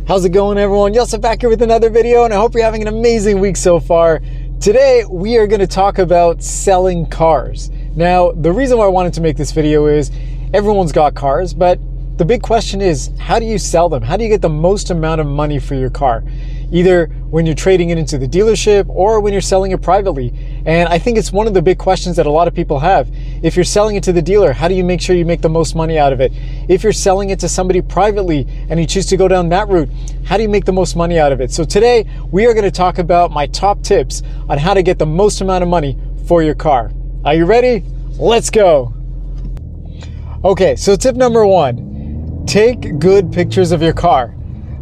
How's it going, everyone? Yosef back here with another video, and I hope you're having an amazing week so far. Today, we are going to talk about selling cars. Now, the reason why I wanted to make this video is everyone's got cars, but the big question is, how do you sell them? How do you get the most amount of money for your car? Either when you're trading it into the dealership or when you're selling it privately. And I think it's one of the big questions that a lot of people have. If you're selling it to the dealer, how do you make sure you make the most money out of it? If you're selling it to somebody privately and you choose to go down that route, how do you make the most money out of it? So today, we are going to talk about my top tips on how to get the most amount of money for your car. Are you ready? Let's go. Okay, so tip number one, take good pictures of your car.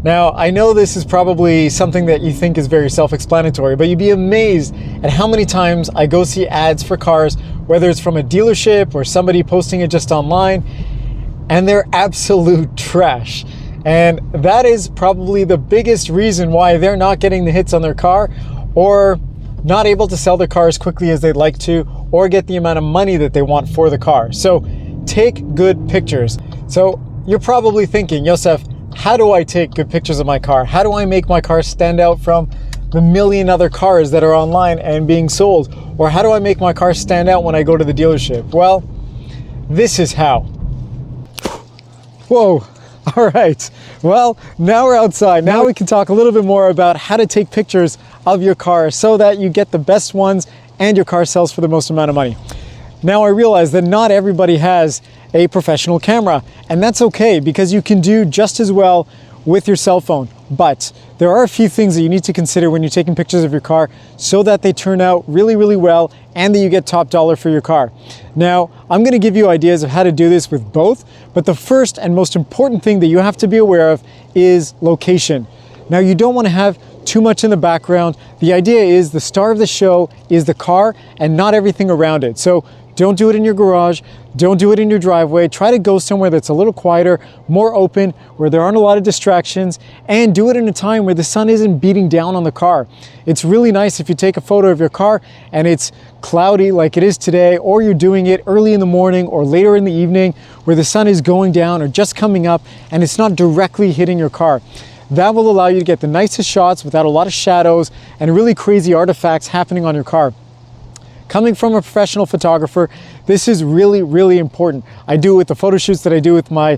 Now, I know this is probably something that you think is very self-explanatory, but you'd be amazed at how many times I go see ads for cars, whether it's from a dealership or somebody posting it just online, and they're absolute trash. And that is probably the biggest reason why they're not getting the hits on their car, or not able to sell their car as quickly as they'd like to, or get the amount of money that they want for the car. So take good pictures. So you're probably thinking, Yosef, how do I take good pictures of my car? How do I make my car stand out from the million other cars that are online and being sold? Or how do I make my car stand out when I go to the dealership? Well, this is how. Whoa, all right. Well, now we're outside. Now we can talk a little bit more about how to take pictures of your car so that you get the best ones and your car sells for the most amount of money. Now I realize that not everybody has a professional camera, and that's okay because you can do just as well with your cell phone. But there are a few things that you need to consider when you're taking pictures of your car so that they turn out really, really well and that you get top dollar for your car. Now, I'm going to give you ideas of how to do this with both, but the first and most important thing that you have to be aware of is location. Now, you don't want to have too much in the background. The idea is the star of the show is the car and not everything around it. So don't do it in your garage. Don't do it in your driveway. Try to go somewhere that's a little quieter, more open, where there aren't a lot of distractions, and do it in a time where the sun isn't beating down on the car. It's really nice if you take a photo of your car and it's cloudy like it is today, or you're doing it early in the morning or later in the evening where the sun is going down or just coming up and it's not directly hitting your car. That will allow you to get the nicest shots without a lot of shadows and really crazy artifacts happening on your car. Coming from a professional photographer, this is really, really important. I do it with the photo shoots that I do with my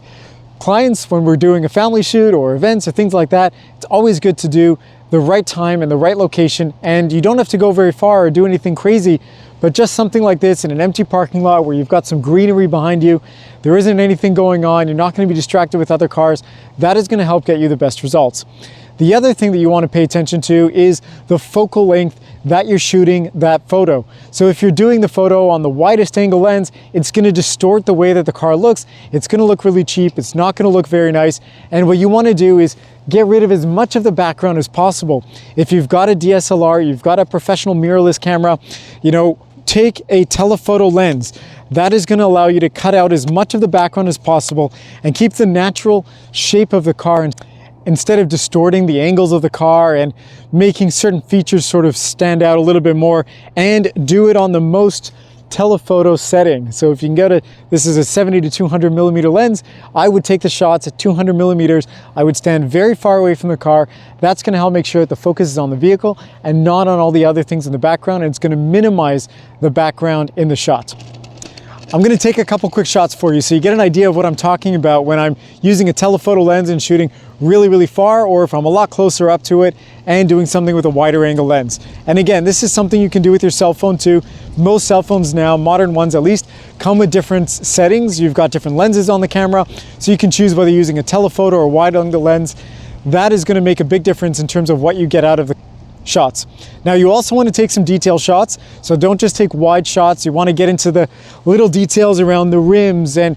clients when we're doing a family shoot or events or things like that. It's always good to do the right time and the right location, and you don't have to go very far or do anything crazy, but just something like this in an empty parking lot where you've got some greenery behind you, there isn't anything going on, you're not going to be distracted with other cars. That is going to help get you the best results. The other thing that you want to pay attention to is the focal length that you're shooting that photo. So if you're doing the photo on the widest angle lens, it's going to distort the way that the car looks. It's going to look really cheap. It's not going to look very nice. And what you want to do is get rid of as much of the background as possible. If you've got a DSLR, you've got a professional mirrorless camera, take a telephoto lens. That is going to allow you to cut out as much of the background as possible and keep the natural shape of the car instead of distorting the angles of the car and making certain features sort of stand out a little bit more, and do it on the most telephoto setting. So if you can go to, this is a 70 to 200 millimeter lens, I would take the shots at 200 millimeters. I would stand very far away from the car. That's going to help make sure that the focus is on the vehicle and not on all the other things in the background, and it's going to minimize the background in the shot. I'm going to take a couple quick shots for you so you get an idea of what I'm talking about when I'm using a telephoto lens and shooting really, really far, or if I'm a lot closer up to it and doing something with a wider angle lens. And again, this is something you can do with your cell phone too. Most cell phones now, modern ones at least, come with different settings. You've got different lenses on the camera, so you can choose whether you're using a telephoto or wide angle lens. That is going to make a big difference in terms of what you get out of the shots. Now you also want to take some detail shots, so don't just take wide shots. You want to get into the little details around the rims and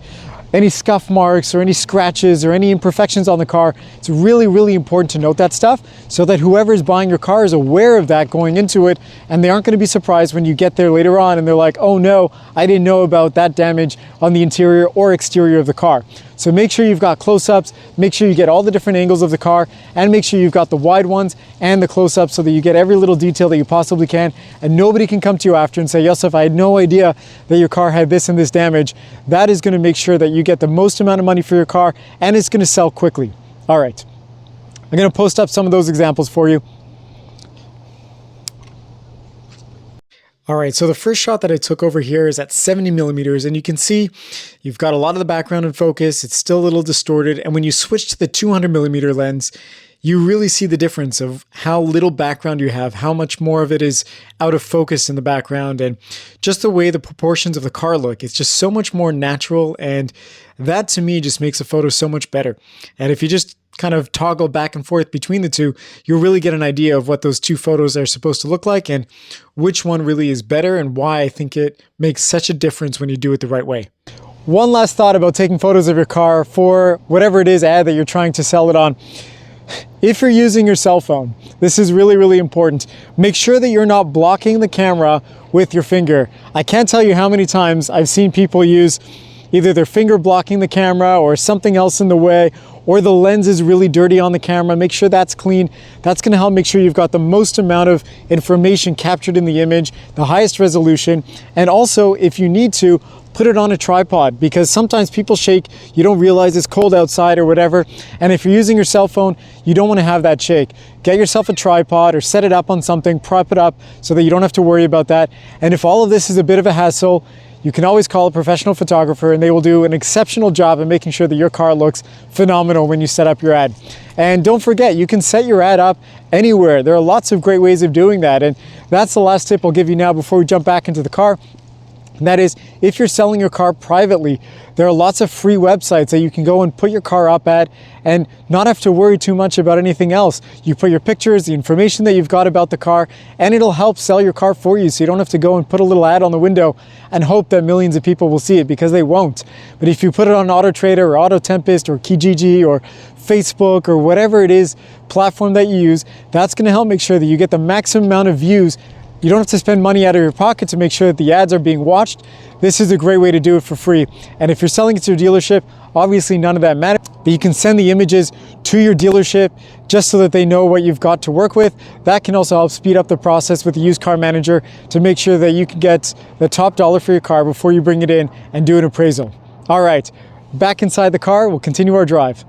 any scuff marks or any scratches or any imperfections on the car. It's really, really important to note that stuff so that whoever is buying your car is aware of that going into it, and they aren't going to be surprised when you get there later on and they're like, oh no, I didn't know about that damage on the interior or exterior of the car. So make sure you've got close-ups, make sure you get all the different angles of the car, and make sure you've got the wide ones and the close-ups so that you get every little detail that you possibly can, and nobody can come to you after and say, Yosef, I had no idea that your car had this and this damage. That is going to make sure that you get the most amount of money for your car, and it's going to sell quickly. All right. I'm gonna post up some of those examples for you. All right, so the first shot that I took over here is at 70 millimeters, and you can see you've got a lot of the background in focus. It's still a little distorted. And when you switch to the 200 millimeter lens, you really see the difference of how little background you have, how much more of it is out of focus in the background, and just the way the proportions of the car look. It's just so much more natural, and that to me just makes a photo so much better. And if you just kind of toggle back and forth between the two, you'll really get an idea of what those two photos are supposed to look like and which one really is better, and why I think it makes such a difference when you do it the right way. One last thought about taking photos of your car for whatever it is ad that you're trying to sell it on. If you're using your cell phone, this is really, really important. Make sure that you're not blocking the camera with your finger. I can't tell you how many times I've seen people use either their finger blocking the camera or something else in the way, or the lens is really dirty on the camera. Make sure that's clean. That's gonna help make sure you've got the most amount of information captured in the image, the highest resolution, and also if you need to, put it on a tripod, because sometimes people shake, you don't realize it's cold outside or whatever, and if you're using your cell phone, you don't want to have that shake. Get yourself a tripod or set it up on something, prop it up so that you don't have to worry about that. And if all of this is a bit of a hassle, you can always call a professional photographer, and they will do an exceptional job of making sure that your car looks phenomenal when you set up your ad. And don't forget, you can set your ad up anywhere. There are lots of great ways of doing that, and that's the last tip I'll give you now before we jump back into the car. And that is, if you're selling your car privately, there are lots of free websites that you can go and put your car up at and not have to worry too much about anything else. You put your pictures, the information that you've got about the car, and it'll help sell your car for you, so you don't have to go and put a little ad on the window and hope that millions of people will see it, because they won't. But if you put it on Auto Trader or Auto Tempest or Kijiji or Facebook or whatever it is, platform that you use, that's gonna help make sure that you get the maximum amount of views. You don't have to spend money out of your pocket to make sure that the ads are being watched. This is a great way to do it for free. And if you're selling it to your dealership, obviously none of that matters, but you can send the images to your dealership just so that they know what you've got to work with. That can also help speed up the process with the used car manager to make sure that you can get the top dollar for your car before you bring it in and do an appraisal. All right, back inside the car, we'll continue our drive.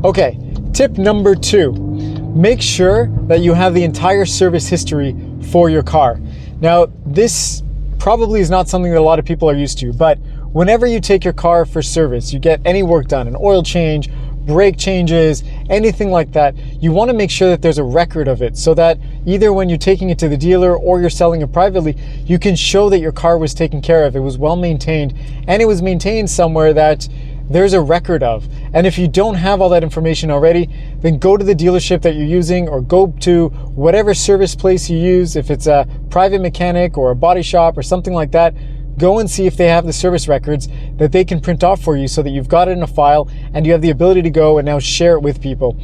Okay, tip number 2. Make sure that you have the entire service history for your car. Now, this probably is not something that a lot of people are used to, but whenever you take your car for service, you get any work done, an oil change, brake changes, anything like that, you want to make sure that there's a record of it, so that either when you're taking it to the dealer or you're selling it privately, you can show that your car was taken care of, it was well maintained, and it was maintained somewhere that there's a record of. And if you don't have all that information already, then go to the dealership that you're using, or go to whatever service place you use. If it's a private mechanic or a body shop or something like that, go and see if they have the service records that they can print off for you, so that you've got it in a file and you have the ability to go and now share it with people.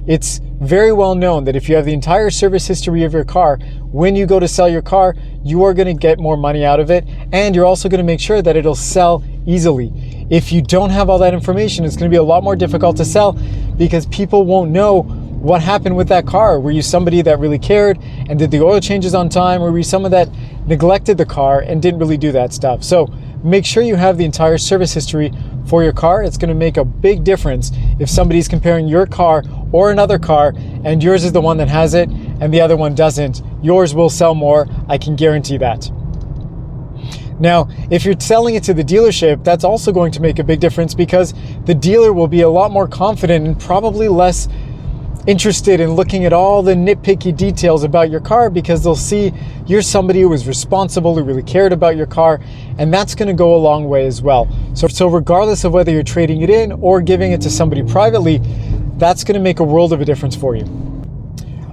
It's very well known that if you have the entire service history of your car, when you go to sell your car, you are going to get more money out of it, and you're also going to make sure that it'll sell easily. If you don't have all that information, it's going to be a lot more difficult to sell, because people won't know what happened with that car. Were you somebody that really cared and did the oil changes on time, or were you someone that neglected the car and didn't really do that stuff? So make sure you have the entire service history for your car. It's going to make a big difference if somebody's comparing your car or another car, and yours is the one that has it and the other one doesn't. Yours will sell more, I can guarantee that. Now, if you're selling it to the dealership, that's also going to make a big difference, because the dealer will be a lot more confident and probably less interested in looking at all the nitpicky details about your car, because they'll see you're somebody who was responsible, who really cared about your car, and that's going to go a long way as well. So regardless of whether you're trading it in or giving it to somebody privately, that's going to make a world of a difference for you.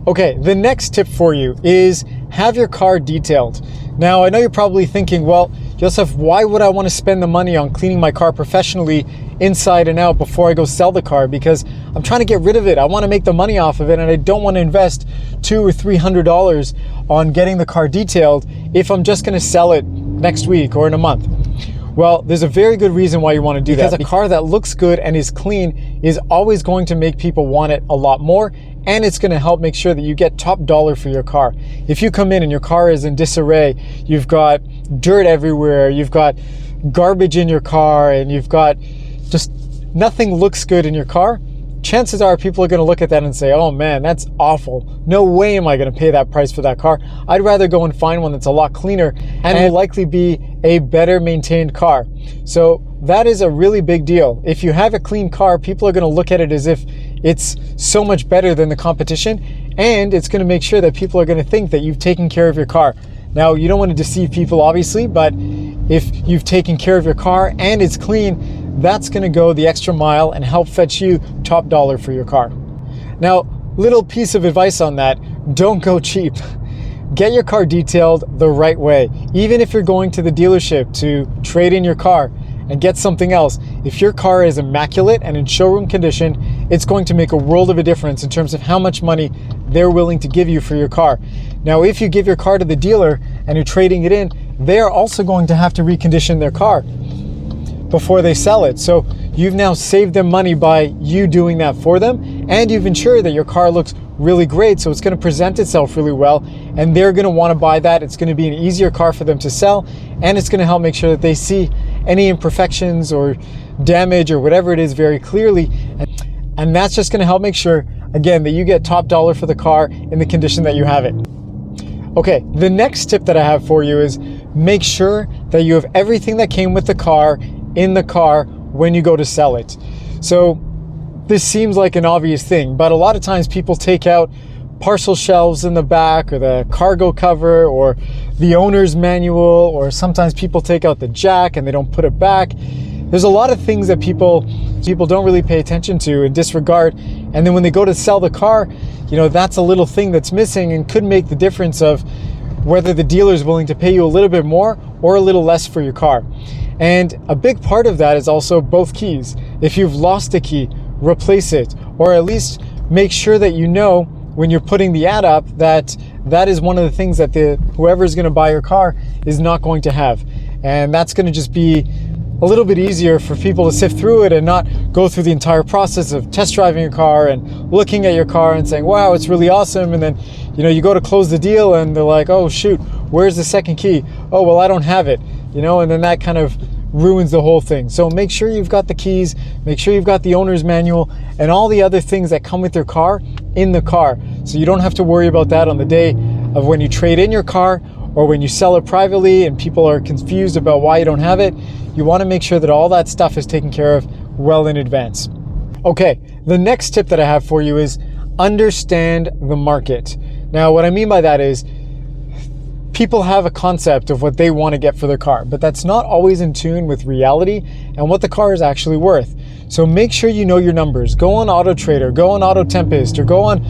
Okay, the next tip for you is have your car detailed. Now, I know you're probably thinking, well, Joseph, why would I want to spend the money on cleaning my car professionally inside and out before I go sell the car? Because I'm trying to get rid of it. I want to make the money off of it, and I don't want to invest $200 or $300 on getting the car detailed if I'm just going to sell it next week or in a month. Well, there's a very good reason why you want to do that. Because a car that looks good and is clean is always going to make people want it a lot more, and it's going to help make sure that you get top dollar for your car. If you come in and your car is in disarray, you've got dirt everywhere, you've got garbage in your car, and you've got just nothing looks good in your car, chances are people are going to look at that and say, oh man, that's awful. No way am I going to pay that price for that car. I'd rather go and find one that's a lot cleaner and will likely be a better maintained car. So that is a really big deal. If you have a clean car, people are going to look at it as if it's so much better than the competition, and it's going to make sure that people are going to think that you've taken care of your car. Now, you don't want to deceive people, obviously, but if you've taken care of your car and it's clean, that's going to go the extra mile and help fetch you top dollar for your car. Now, little piece of advice on that, don't go cheap. Get your car detailed the right way. Even if you're going to the dealership to trade in your car and get something else, if your car is immaculate and in showroom condition, it's going to make a world of a difference in terms of how much money they're willing to give you for your car. Now, if you give your car to the dealer and you're trading it in, they're also going to have to recondition their car before they sell it. So you've now saved them money by you doing that for them, and you've ensured that your car looks really great, so it's going to present itself really well, and they're going to want to buy that. It's going to be an easier car for them to sell, and it's going to help make sure that they see any imperfections or damage or whatever it is very clearly, and that's just going to help make sure, again, that you get top dollar for the car in the condition that you have it. Okay, the next tip that I have for you is make sure that you have everything that came with the car in the car when you go to sell it. So this seems like an obvious thing, but a lot of times people take out parcel shelves in the back, or the cargo cover, or the owner's manual, or sometimes people take out the jack and they don't put it back. There's a lot of things that people don't really pay attention to and disregard, and then when they go to sell the car, you know, that's a little thing that's missing and could make the difference of whether the dealer is willing to pay you a little bit more or a little less for your car. And a big part of that is also both keys. If you've lost a key, replace it, or at least make sure that you know when you're putting the ad up that that is one of the things that whoever is going to buy your car is not going to have. And that's going to just be a little bit easier for people to sift through it and not go through the entire process of test driving your car and looking at your car and saying, wow, it's really awesome. And then, you know, you go to close the deal and they're like, oh shoot, where's the second key? Oh, well, I don't have it, you know, and then that kind of ruins the whole thing. So make sure you've got the keys, make sure you've got the owner's manual and all the other things that come with your car in the car. So you don't have to worry about that on the day of when you trade in your car or when you sell it privately and people are confused about why you don't have it. You want to make sure that all that stuff is taken care of well in advance. Okay, the next tip that I have for you is understand the market. Now, what I mean by that is people have a concept of what they want to get for their car, but that's not always in tune with reality and what the car is actually worth. So make sure you know your numbers. Go on Auto Trader, go on Auto Tempest, or go on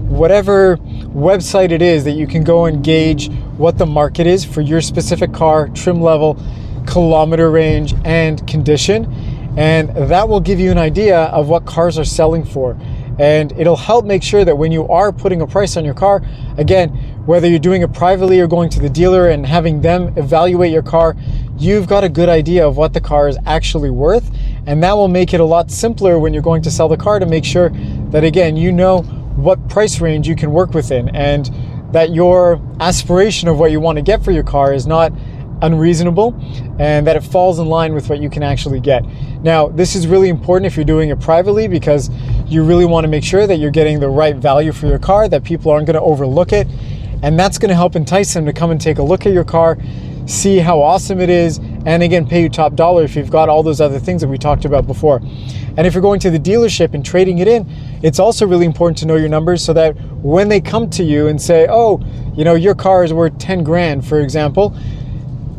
whatever website it is that you can go and gauge what the market is for your specific car, trim level, kilometer range, and condition. And that will give you an idea of what cars are selling for. And it'll help make sure that when you are putting a price on your car, again, whether you're doing it privately or going to the dealer and having them evaluate your car, you've got a good idea of what the car is actually worth. And that will make it a lot simpler when you're going to sell the car to make sure that, again, you know what price range you can work within and that your aspiration of what you want to get for your car is not unreasonable and that it falls in line with what you can actually get. Now, this is really important if you're doing it privately because you really want to make sure that you're getting the right value for your car, that people aren't going to overlook it, and that's going to help entice them to come and take a look at your car, see how awesome it is, and again, pay you top dollar if you've got all those other things that we talked about before. And if you're going to the dealership and trading it in, it's also really important to know your numbers so that when they come to you and say, oh, you know, your car is worth 10 grand, for example,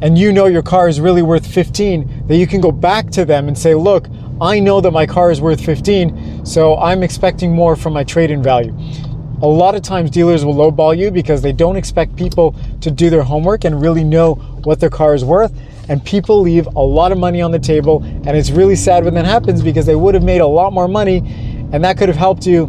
and you know your car is really worth 15, that you can go back to them and say, look, I know that my car is worth 15, so I'm expecting more from my trade-in value. A lot of times dealers will lowball you because they don't expect people to do their homework and really know what their car is worth, and people leave a lot of money on the table, and it's really sad when that happens because they would have made a lot more money, and that could have helped you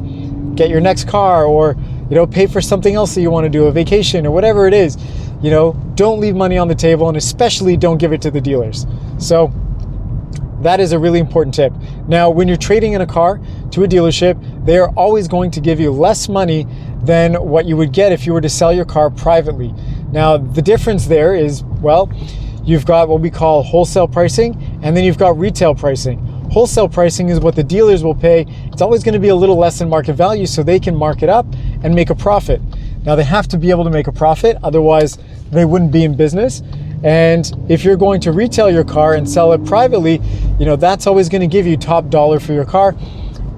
get your next car or, you know, pay for something else that you want to do, a vacation or whatever it is. You know, don't leave money on the table, and especially don't give it to the dealers. So that is a really important tip. Now, when you're trading in a car to a dealership, they are always going to give you less money than what you would get if you were to sell your car privately. Now, the difference there is, well, you've got what we call wholesale pricing, and then you've got retail pricing. Wholesale pricing is what the dealers will pay. It's always going to be a little less than market value so they can mark it up and make a profit. Now they have to be able to make a profit, otherwise they wouldn't be in business. And if you're going to retail your car and sell it privately, that's always going to give you top dollar for your car,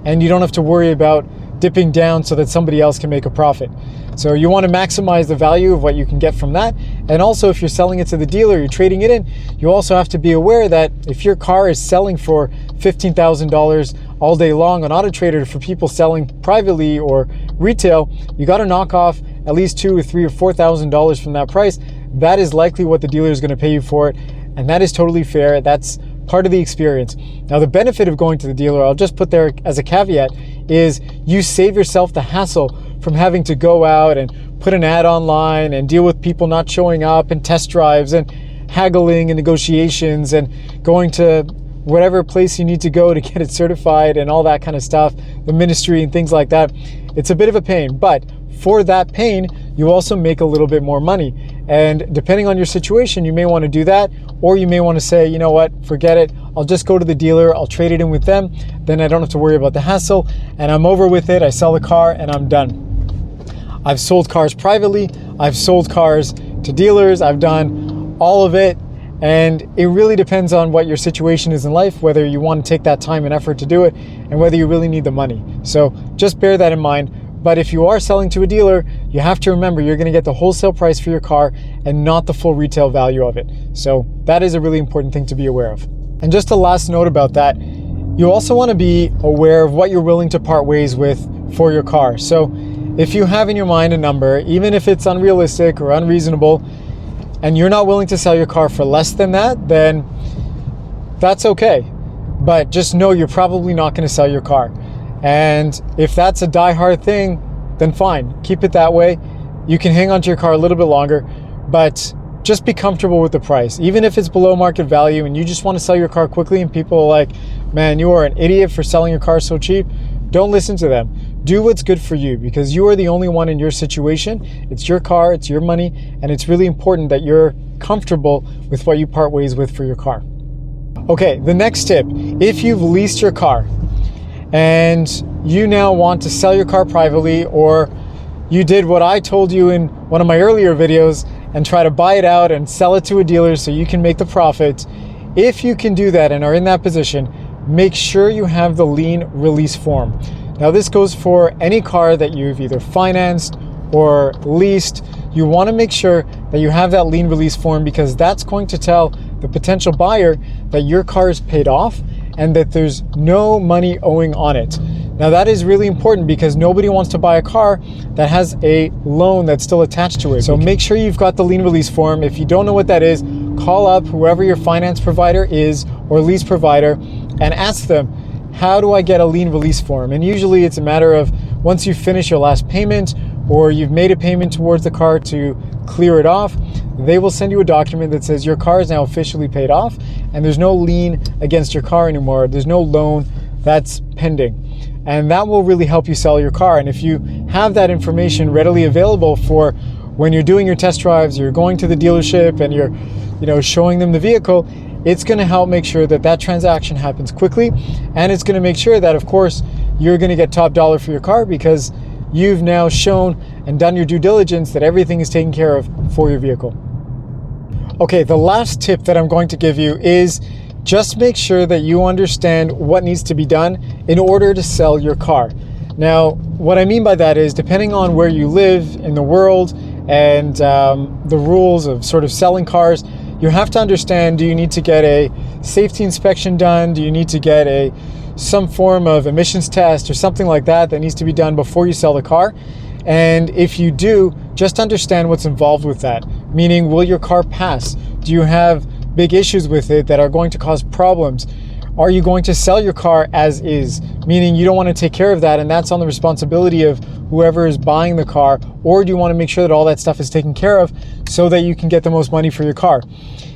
and you don't have to worry about dipping down so that somebody else can make a profit. So you want to maximize the value of what you can get from that. And also, if you're selling it to the dealer, you're trading it in, you also have to be aware that if your car is selling for $15,000 all day long on Auto Trader for people selling privately or retail, you got to knock off at least $2,000 or $3,000 or $4,000 from that price. That is likely what the dealer is going to pay you for it, and that is totally fair. That's part of the experience. Now, the benefit of going to the dealer, I'll just put there as a caveat, is you save yourself the hassle from having to go out and put an ad online and deal with people not showing up and test drives and haggling and negotiations and going to whatever place you need to go to get it certified and all that kind of stuff, the ministry and things like that. It's a bit of a pain, but for that pain, you also make a little bit more money. And depending on your situation, you may want to do that, or you may want to say, you know what, forget it. I'll just go to the dealer, I'll trade it in with them. Then I don't have to worry about the hassle, and I'm over with it. I sell the car and I'm done. I've sold cars privately, I've sold cars to dealers, I've done all of it. And it really depends on what your situation is in life, whether you want to take that time and effort to do it, and whether you really need the money. So just bear that in mind. But if you are selling to a dealer, you have to remember you're going to get the wholesale price for your car and not the full retail value of it. So that is a really important thing to be aware of. And just a last note about that, you also want to be aware of what you're willing to part ways with for your car. So if you have in your mind a number, even if it's unrealistic or unreasonable, and you're not willing to sell your car for less than that, then that's okay. But just know you're probably not going to sell your car. And if that's a die-hard thing, then fine, keep it that way. You can hang on to your car a little bit longer, but just be comfortable with the price. Even if it's below market value and you just want to sell your car quickly and people are like, man, you are an idiot for selling your car so cheap, don't listen to them. Do what's good for you, because you are the only one in your situation. It's your car, it's your money, and it's really important that you're comfortable with what you part ways with for your car. Okay, the next tip, if you've leased your car and you now want to sell your car privately, or you did what I told you in one of my earlier videos and try to buy it out and sell it to a dealer so you can make the profit, if you can do that and are in that position, make sure you have the lien release form. Now this goes for any car that you've either financed or leased. You want to make sure that you have that lien release form, because that's going to tell the potential buyer that your car is paid off and that there's no money owing on it. Now that is really important, because nobody wants to buy a car that has a loan that's still attached to it. So make sure you've got the lien release form. If you don't know what that is, call up whoever your finance provider is or lease provider and ask them, how do I get a lien release form? And usually it's a matter of, once you finish your last payment or you've made a payment towards the car to clear it off, they will send you a document that says your car is now officially paid off and there's no lien against your car anymore. There's no loan that's pending. And that will really help you sell your car. And if you have that information readily available for when you're doing your test drives, you're going to the dealership and you're showing them the vehicle, it's going to help make sure that that transaction happens quickly. And it's going to make sure that, of course, you're going to get top dollar for your car, because you've now shown and done your due diligence that everything is taken care of for your vehicle. Okay, the last tip that I'm going to give you is just make sure that you understand what needs to be done in order to sell your car. Now, what I mean by that is, depending on where you live in the world and the rules of sort of selling cars, you have to understand, do you need to get a safety inspection done? Do you need to get some form of emissions test or something like that needs to be done before you sell the car? And if you do, just understand what's involved with that. Meaning, will your car pass? Do you have big issues with it that are going to cause problems? Are you going to sell your car as is? Meaning you don't want to take care of that, and that's on the responsibility of whoever is buying the car. Or do you want to make sure that all that stuff is taken care of so that you can get the most money for your car?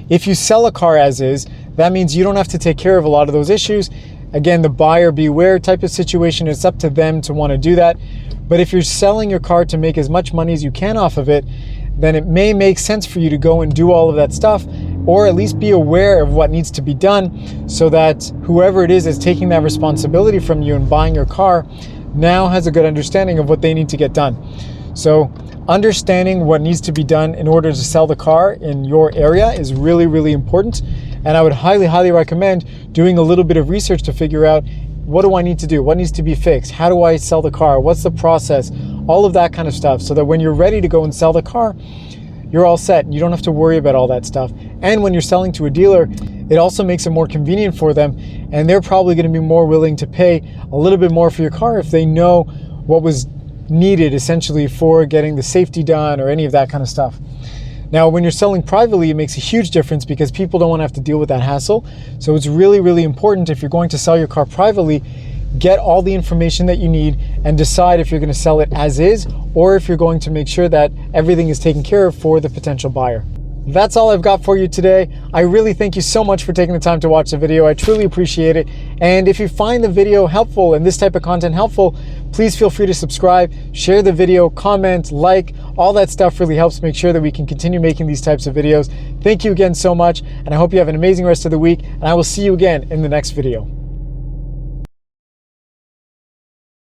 If you sell a car as is, that means you don't have to take care of a lot of those issues. Again, the buyer beware type of situation, it's up to them to want to do that. But if you're selling your car to make as much money as you can off of it, then it may make sense for you to go and do all of that stuff or at least be aware of what needs to be done, so that whoever it is that's taking that responsibility from you and buying your car now has a good understanding of what they need to get done. So understanding what needs to be done in order to sell the car in your area is really, really important. And I would highly, highly recommend doing a little bit of research to figure out, what do I need to do? What needs to be fixed? How do I sell the car? What's the process? All of that kind of stuff, so that when you're ready to go and sell the car, you're all set. You don't have to worry about all that stuff. And when you're selling to a dealer, it also makes it more convenient for them, and they're probably going to be more willing to pay a little bit more for your car if they know what was needed essentially for getting the safety done or any of that kind of stuff. Now, when you're selling privately, it makes a huge difference because people don't want to have to deal with that hassle. So it's really, really important, if you're going to sell your car privately, get all the information that you need and decide if you're going to sell it as is, or if you're going to make sure that everything is taken care of for the potential buyer. That's all I've got for you today. I really thank you so much for taking the time to watch the video. I truly appreciate it. And if you find the video helpful and this type of content helpful, please feel free to subscribe, share the video, comment, like, all that stuff really helps make sure that we can continue making these types of videos. Thank you again so much, and I hope you have an amazing rest of the week, and I will see you again in the next video.